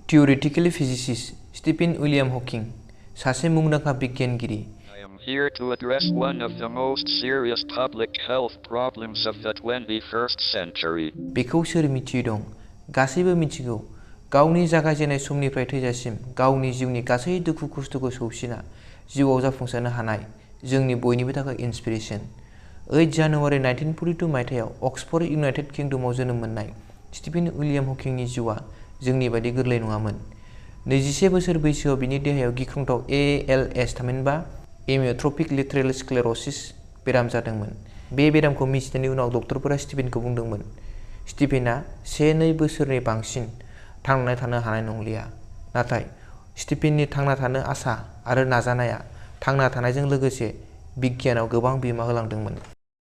Theoretical physicist Stephen William Hawking, सासे मुंदांखा बिगियानगिरि। I am here to address one of the most serious public health problems of the 21st century. बेखौ सोर मिथियै दं? गासैबो मिथिगौ। गावनि जागायजेननाय समनिफ्राय थैजासिम गावनि जिउनि गासै दुखु खस्थ'खौ सौसिना जिउआव जाफुंसारनो हानाय जोंनि बयनिबो थाखाय इन्सपिरेसन। 8 जानुवारि 1942 मायथाइयाव अक्सफर्ड इउनाइटेड किंडमाव जोनोम मोननाय स्टिफेन उइलियाम हकिंनि जिउआ जोंनि बायदि गोरलै नङामोन। 21 बोसोर बैसोआव बिनि देहायाव गिख्रंथाव ALS थामहिनबा एमियट्रपिक लेटरेल स्क्लेर'सिस बेराम जादोंमोन। बे बेरामखौ मिथिनायनि उनाव डक्टरफोरा स्टिफेनखौ बुंदोंमोन, स्टिफेनआ 1-2 बोसोरनि बांसिन थांनानै थानो हानाय नंलिया। नाथाय स्टिफेननि थांना थानो आसा आरो नाजानाया थांना थानायजों लोगोसे बिगियानाव गोबां बिहोमा होलांदोंमोन।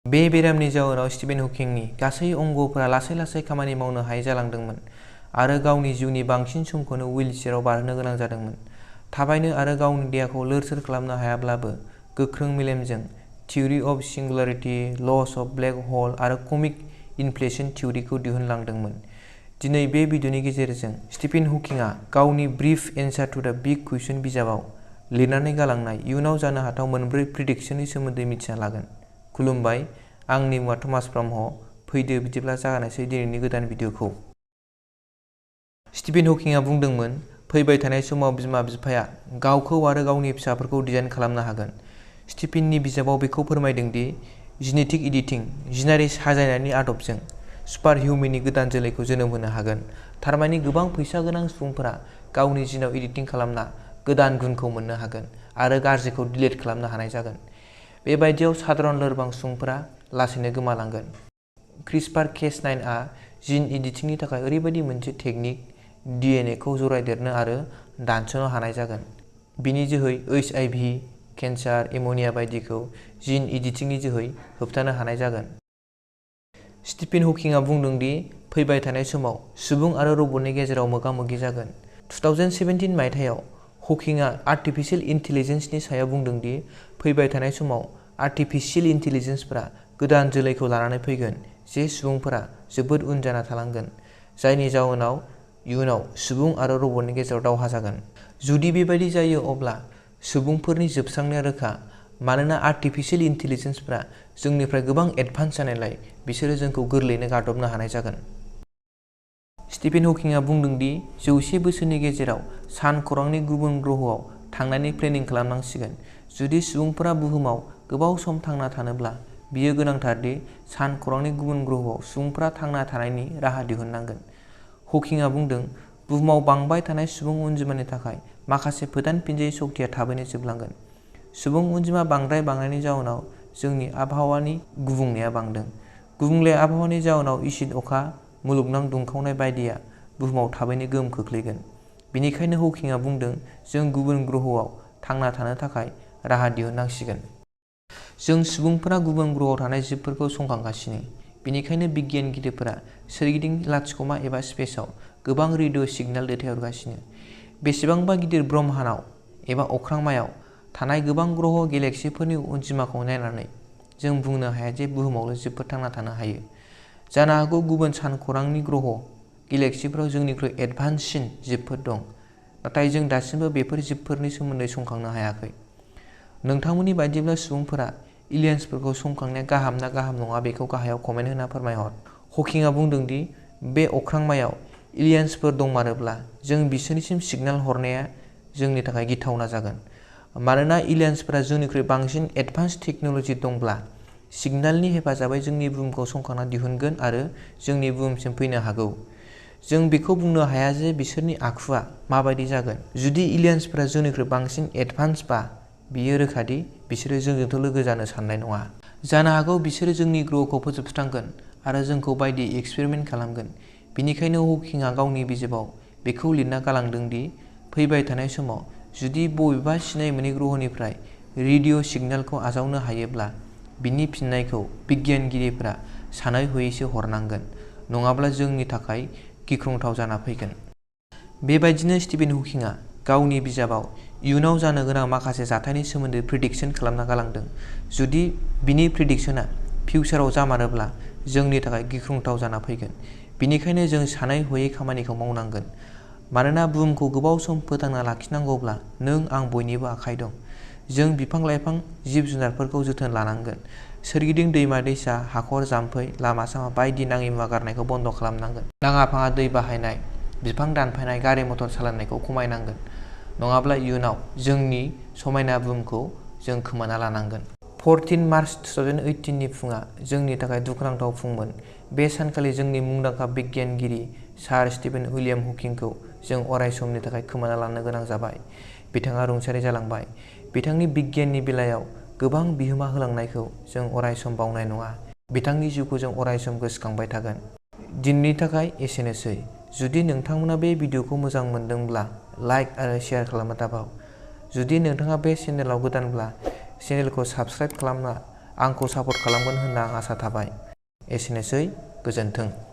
बे बेरामनि जाउनाव स्टिफेन हकिंनि गासै अंगफोरा लासै-लासै खामानि मावनो हायै जालांदोंमोन आरो गावनि जिउनि बांसिन समखौनो हुइलचेयाराव बारहोनो गोनां जादोंमोन। थाबायनो आरो गावनि देहाखौ लोरसोर खालामनो हायाब्लाबो गोख्रों मेलेमजों theory of singularity, laws of black hole आरो कमिक इनफ्लेशन थिउरिखौ दिहुनलांदोंमोन। दिनै बे भिडिअनि गेजेरजों स्टिफेन हकिंआ गावनि ब्रिफ एन्सार टु द बिग कुइसन बिजाबाव लिरनानै गालांनाय इयुनाव जानो हाथाव 4 प्रेडिक्शननि सोमोन्दै मिथिना लागोन। खुलुमबाय, आंनि मुङा थमास ब्रह्म। फैदो बिदिब्ला जागायनोसै दिनैनि गोदान भिडिअखौ। स्टिफेन हकिंआ बुंदोंमोन, फैबाय थानाय समाव बिमा-बिफाया गावखौ आरो गावनि फिसाफोरखौ डिजाइन खालामनो हागोन। स्टिफेननि बिजाबाव बेखौ फोरमायदों दि जेनेटिक एडिटिं, जिनारि साजायनायनि आदबजों सुपारहिउमेननि गोदान जोलैखौ जोनोम होनो हागोन। थारमानि गोबां फैसा गोनां सुबुंफोरा गावनि जिनाव एडिटिं खालामना गोदान गुनखौ मोननो हागोन आरो गाज्रिखौ डिलीट खालामनो हानाय जागोन। बेबायदियाव साधारन लोरबां सुबुंफोरा लासैनो गोमालांगोन। क्रिस्पार-केस9आ जिन एडिटिंनि थाखाय ओरैबायदि मोनसे टेकनिक DNA-खौ जरायदेरनो आरो दानस'नो हानाय जागोन। बिनि जोहै HIV, केन्सार, एमोनिया बायदिखौ जिन एडिटिंनि जोहै होबथानो हानाय जागोन। स्टिफेन हकिंआ बुंदों दि फैबाय थानाय समाव सुबुं आरो रबटनि गेजेराव मोगा-मोगि जागोन। 2017 मायथाइयाव हकिंआ आर्टिफिशियेल इन्टेलिजेन्सनि सायाव बुंदों दि फैबाय थानाय समाव आर्टिफिशियेल इन्टेलिजेन्सफोरा गोदान जोलैखौ लानानै फैगोन जे सुबुंफोरा जोबोद उन जाना थालांगोन, जायनि जाउनाव इयुनाव सुबुं आरो रबटनि गेजेराव दावहा जागोन। जुदि बेबायदि जायो अब्ला सुबुंफोरनि जोबस्रांनाया रोखा, मानोना आर्टिफिशियेल इन्टेलिजेन्सफोरा जोंनिफ्राय गोबां एडभान्स जानायलाय बिसोरो जोंखौ गोरलैयैनो गादबनो हानाय जागोन। स्टिफेन हकिंआ बुंदों दि 100 बोसोरनि गेजेराव सानखरांनि गुबुन ग्रहआव थांनायनि प्लेनिं खालामनांसिगोन। जुदि सुबुंफोरा बुहुमाव गोबाव सम थांना थानोब्ला बेयो गोनांथार दि सानखरांनि गुबुन ग्रहआव सुबुंफोरा थांना थानायनि राहा दिहुननांगोन। हकिंआ बुंदों, बुहुमाव बांबाय थानाय सुबुं अनजिमानि थाखाय माखासे फोदानफिनजायै शक्तिया थाबैनो जोबलांगोन। सुबुं अनजिमा बांद्राय बांनायनि जाउनाव जोंनि आबहावानि गुबुंनाया बांदों। गुबुंले आबहावानि जाउनाव एसिड अखा, मुलुगनां दुंखावनाय बायदिया बुहुमाव थाबैनो गोहोम खोख्लैगोन। बेनिखायनो हकिंआ बुंदों, जों गुबुन ग्रहआव थांना थानो थाखाय राहा दिहुननांसिगोन। जों सुबुंफोरा गुबुन ग्रहआव थानाय जिबफोरखौ संखांगासिनो। बेनिखायनो बिगियानगिरिफोरा सोरगिदिं लाथिख'मा एबा स्पेसआव गोबां रेडिअ' सिगनेल दैथायहरगासिनो। बेसेबांबा गिदिर ब्रह्माण्डआव एबा अख्रांमायाव थानाय गोबां ग्रह गेलेक्सिफोरनि अनजिमाखौ नायनानै जों बुंनो हाया जे बुहुमावल' जिबफोर थांना थानो हायो। जानो हागौ गुबुन सानखरांनि ग्रह गेलेक्सिफोराव जोंनिख्रुइ एडभान्ससिन जिबफोर दं, नाथाय जों दासिमबो बेफोर जिबफोरनि सोमोन्दै संखांनो हायाखै। नोंथांमोननि बायदिब्ला सुबुंफोरा एलियेन्सफोरखौ संखांनाया गाहाम ना गाहाम नङा बेखौ गाहायाव कमेन्ट होना फोरमायहर। हकिंआ बुंदों दि बे अख्रांमायाव एलियेन्सफोर दंमारोब्ला जों बिसोरनिसिम सिगनेल हरनाया जोंनि थाखाय गिथावना जागोन। मानोना एलियेन्सफोरा जोंनिख्रुइ बांसिन एडभान्स टेक्न'ल'जि दंब्ला सिगनेलनि हेफाजाबै जोंनि बुहुमखौ संखांना दिहुनगोन आरो जोंनि बुहुमसिम फैनो हागौ। जों बेखौ बुंनो हाया जे बिसोरनि आखुआ माबायदि जागोन। जुदि एलियेन्सफोरा जोंनिख्रुइ बांसिन एडभान्सबा बेयो रोखा दि बिसोरो जोंजोंथ' लोगो जानो साननाय नङा। जानो हागौ बिसोरो जोंनि ग्रहखौ फोजोबस्रांगोन आरो जोंखौ बायदि एक्सपेरिमेन्ट खालामगोन। बेनिखायनो हकिंआ गावनि बिजाबाव बेखौ लिरना गालांदों दि फैबाय थानाय समाव जुदि बबेबा सिनाय मोनै ग्रहनिफ्राय रेडिअ' सिगनेलखौ आजावनो हायोब्ला बिनि फिननायखौ बिगियानगिरिफोरा सानै हयैसो हरनांगोन, नङाब्ला जोंनि थाखाय गिख्रंथाव जाना फैगोन। बेबायदिनो स्टिफेन हकिंआ गावनि बिजाबाव इयुनाव जानो गोनां माखासे जाथायनि सोमोन्दै प्रेडिक्शन खालामना गालांदों। जुदि बिनि प्रेडिक्शनआ फिउचाराव जामारोब्ला जोंनि थाखाय गिख्रंथाव जाना फैगोन। बेनिखायनो जों सानै हयै खामानिखौ मावनांगोन। मानोना बुहुमखौ गोबाव सम फोथांना लाखिनांगौब्ला नों आं बयनिबो आखाइ दं। जों बिफां-लाइफां, जिब-जुनारफोरखौ जोथोन लानांगोन। सोरगिदिं दैमा-दैसा, हाखर, जाम्फै, लामा-सामा बायदि नाङि मुवा गारनायखौ बन्द खालामनांगोन। नाङा-फाङा दै बाहायनाय, बिफां दानफायनाय, गारि-मटर सालायनायखौ खमायनांगोन। नङाब्ला इयुनाव जोंनि समायना बुहुमखौ जों खोमाना लानांगोन। 14 मार्च 2018 नि फुंआ जोंनि थाखाय दुखुनांथाव फुंमोन। बे सानखालि जोंनि मुंदांखा बिगियानगिरि सार स्टिफेन उइलियाम हकिंखौ जों अरायसमनि थाखाय खोमाना लानो गोनां जाबाय। बिथाङा रुंसारि जालांबाय। बिथांनि बिगियाननि बेलायाव गोबां बिहोमा होलांनायखौ जों अरायसम बावनाय नङा। बिथांनि जिउखौ जों अरायसम गोसोखांबाय थागोन। दिनैनि थाखाय एसेनोसै। जुदि नोंथांमोना बे भिडिअखौ मोजां मोनदोंब्ला लाइक आरो शेयार खालामनो दाबाव। जुदि नोंथाङा बे चेनेलाव गोदानब्ला चेनेलखौ साबस्क्राइब खालामना आंखौ सापर्ट खालामगोन होनना आं आसा थाबाय। एसेनोसै, गोजोन्थों।